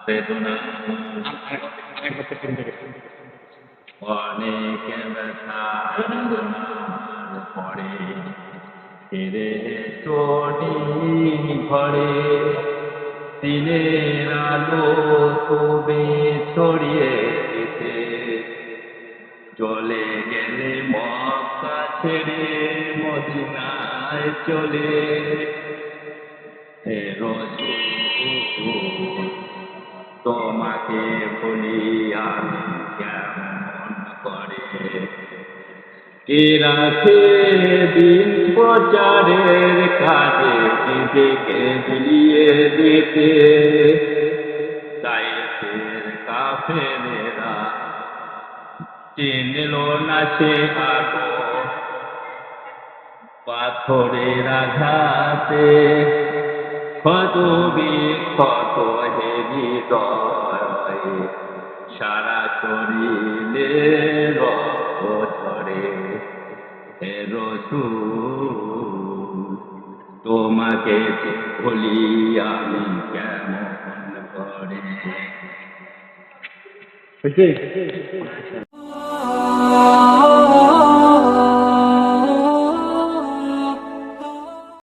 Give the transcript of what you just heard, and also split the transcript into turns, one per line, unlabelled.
বেদনা অনেক ব্যথা বেদনার পরে ফিরে চলি ঘরে দিনের আলো তবে ছড়িয়ে দিতে চলে গেলে মক্কা ছেড়ে মদিনায় চলে হে রাসূল তোমাকে ভুলি আমি কেমন করে কে রাখে দিন প্রচারের কাজে নিজেকে বিলিয়ে দিতে তাইফের কাফেরেরা চিনল না সে আলো পাথরের আঘাতে ক্ষত বিক্ষত হে হৃদয় সারা শরীরে রক্ত ঝরে হে রাসূল তোমাকে ভুলি আমি কেমন করে